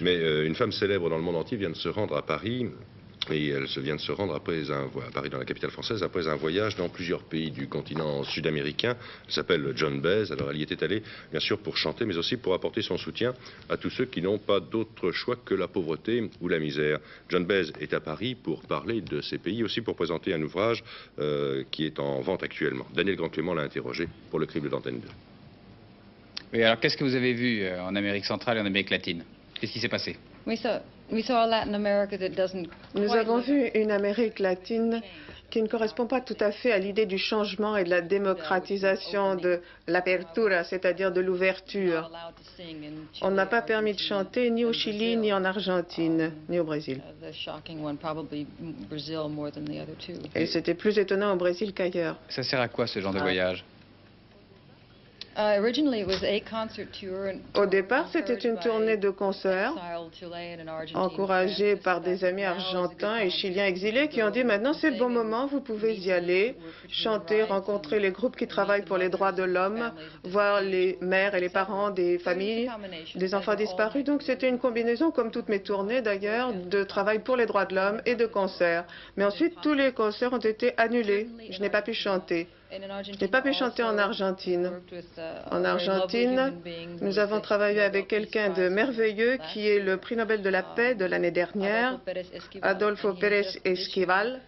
Mais une femme célèbre dans le monde entier vient de se rendre à Paris. Et elle vient de se rendre à Paris, dans la capitale française, après un voyage dans plusieurs pays du continent sud-américain. Elle s'appelle Joan Baez. Alors elle y était allée, bien sûr, pour chanter, mais aussi pour apporter son soutien à tous ceux qui n'ont pas d'autre choix que la pauvreté ou la misère. Joan Baez est à Paris pour parler de ces pays, aussi pour présenter un ouvrage qui est en vente actuellement. Daniel Grand-Clément l'a interrogé pour le crible d'Antenne 2. Oui, alors qu'est-ce que vous avez vu en Amérique centrale et en Amérique latine? Qu'est-ce qui s'est passé? Nous avons vu une Amérique latine qui ne correspond pas tout à fait à l'idée du changement et de la démocratisation de l'apertura, c'est-à-dire de l'ouverture. On n'a pas permis de chanter ni au Chili, ni en Argentine, ni au Brésil. Et c'était plus étonnant au Brésil qu'ailleurs. Ça sert à quoi ce genre de voyage? Au départ, c'était une tournée de concerts encouragée par des amis argentins et chiliens exilés qui ont dit maintenant c'est le bon moment, vous pouvez y aller, chanter, rencontrer les groupes qui travaillent pour les droits de l'homme, voir les mères et les parents des familles, des enfants disparus. Donc c'était une combinaison, comme toutes mes tournées d'ailleurs, de travail pour les droits de l'homme et de concerts. Mais ensuite, tous les concerts ont été annulés. Je n'ai pas pu chanter. Je n'ai pas pu chanter en Argentine. En Argentine, nous avons travaillé avec quelqu'un de merveilleux qui est le prix Nobel de la paix de l'année dernière, Adolfo Pérez Esquivel,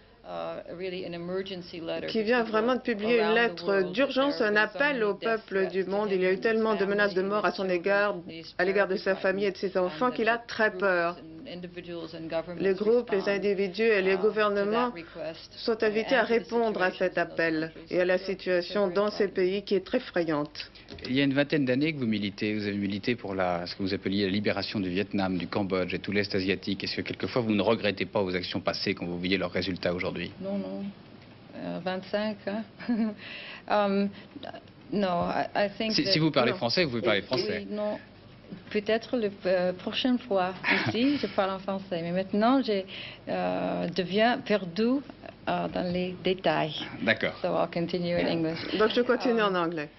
qui vient vraiment de publier une lettre d'urgence, un appel au peuple du monde. Il y a eu tellement de menaces de mort à son égard, à l'égard de sa famille et de ses enfants, qu'il a très peur. Les groupes, les individus et les gouvernements sont invités à répondre à cet appel et à la situation dans ces pays qui est très effrayante. Il y a une vingtaine d'années que vous militez. Vous avez milité pour ce que vous appeliez la libération du Vietnam, du Cambodge et tout l'Est asiatique. Est-ce que quelquefois vous ne regrettez pas vos actions passées quand vous voyez leurs résultats aujourd'hui? Non, non. 25, hein? Non, si vous parlez français, vous pouvez parler français. Oui, non. Peut-être la prochaine fois ici, je parle en français. Mais maintenant, je deviens perdu dans les détails. D'accord. So I'll continue in English. Donc je continue en anglais.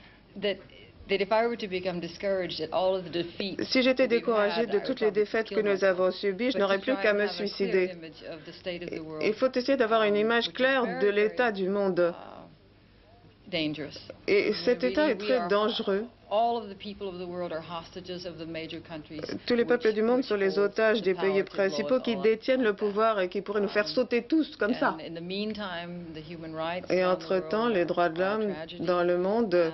Si j'étais découragée de toutes les défaites que nous avons subies, je n'aurais plus qu'à me suicider. Il faut essayer d'avoir une image claire de l'état du monde. Et cet état est très dangereux. Tous les peuples du monde sont les otages des pays principaux qui détiennent le pouvoir et qui pourraient nous faire sauter tous comme ça. Et entre-temps, les droits de l'homme dans le monde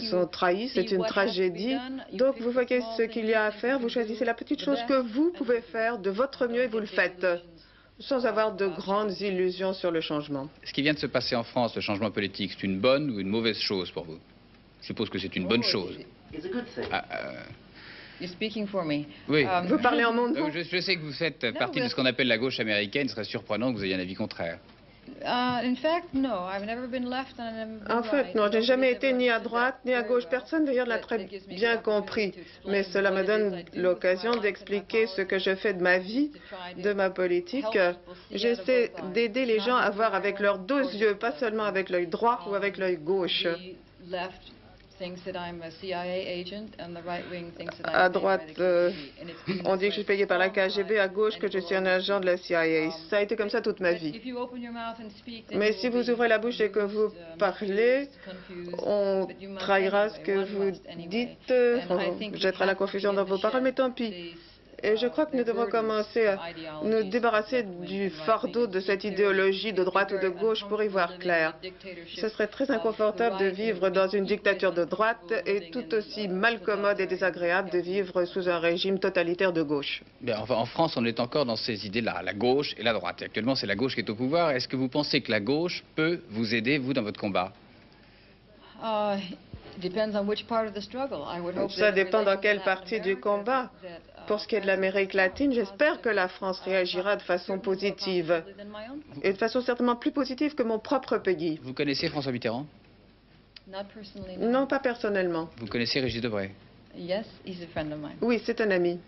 sont trahis. C'est une tragédie. Donc vous voyez ce qu'il y a à faire. Vous choisissez la petite chose que vous pouvez faire de votre mieux et vous le faites, sans avoir de grandes illusions sur le changement. Ce qui vient de se passer en France, le changement politique, c'est une bonne ou une mauvaise chose pour vous? Je suppose que c'est une bonne chose. Oui. Vous parlez en mon nom? Je sais que vous faites partie de ce qu'on appelle la gauche américaine. Ce serait surprenant que vous ayez un avis contraire. En fait, non, je n'ai jamais été ni à droite ni à gauche. Personne d'ailleurs ne l'a très bien compris. Mais cela me donne l'occasion d'expliquer ce que je fais de ma vie, de ma politique. J'essaie d'aider les gens à voir avec leurs deux yeux, pas seulement avec l'œil droit ou avec l'œil gauche. À droite, on dit que je suis payé par la KGB, à gauche que je suis un agent de la CIA. Ça a été comme ça toute ma vie. Mais si vous ouvrez la bouche et que vous parlez, on trahira ce que vous dites, on jettera la confusion dans vos paroles, mais tant pis. Et je crois que nous devons commencer à nous débarrasser du fardeau de cette idéologie de droite ou de gauche pour y voir clair. Ce serait très inconfortable de vivre dans une dictature de droite et tout aussi malcommode et désagréable de vivre sous un régime totalitaire de gauche. Bien, enfin, en France, on est encore dans ces idées-là, la gauche et la droite. Et actuellement, c'est la gauche qui est au pouvoir. Est-ce que vous pensez que la gauche peut vous aider, vous, dans votre combat? Ça dépend dans quelle partie du combat. Pour ce qui est de l'Amérique latine, j'espère que la France réagira de façon positive, et de façon certainement plus positive que mon propre pays. Vous connaissez François Mitterrand? Non, pas personnellement. Vous connaissez Régis Debray? Oui, c'est un ami.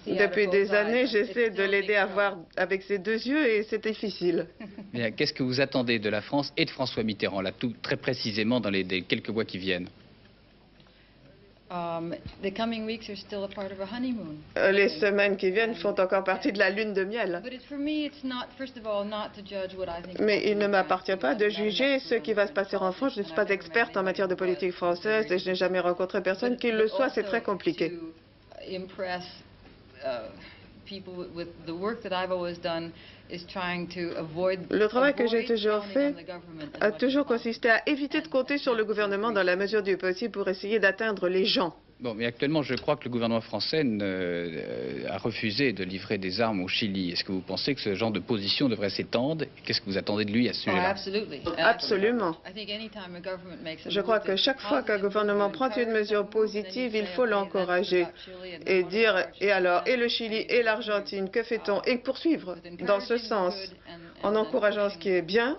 Depuis des années, j'essaie de l'aider à voir avec ses deux yeux et c'est difficile. Qu'est-ce que vous attendez de la France et de François Mitterrand, là, très précisément, dans les quelques mois qui viennent? The coming weeks are still a part of a honeymoon. Les semaines qui viennent font encore partie de la lune de miel. Mais il ne m'appartient pas de juger ce qui va se passer en France. Je ne suis pas experte en matière de politique française et je n'ai jamais rencontré personne qui le soit. C'est très compliqué. Le travail que j'ai toujours fait a toujours consisté à éviter de compter sur le gouvernement dans la mesure du possible pour essayer d'atteindre les gens. Bon, mais actuellement, je crois que le gouvernement français a refusé de livrer des armes au Chili. Est-ce que vous pensez que ce genre de position devrait s'étendre? Qu'est-ce que vous attendez de lui à ce sujet-là? Absolument. Je crois que chaque fois qu'un gouvernement prend une mesure positive, il faut l'encourager et dire « et alors, et le Chili et l'Argentine, que fait-on ?» et poursuivre dans ce sens, en encourageant ce qui est bien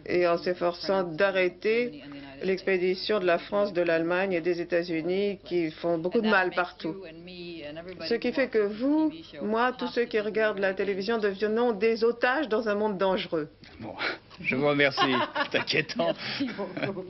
et en s'efforçant d'arrêter l'expédition de la France, de l'Allemagne et des États-Unis qui font beaucoup de mal partout. Ce qui fait que vous, moi, tous ceux qui regardent la télévision devenons des otages dans un monde dangereux. Bon, je vous remercie. C'est inquiétant. Merci beaucoup.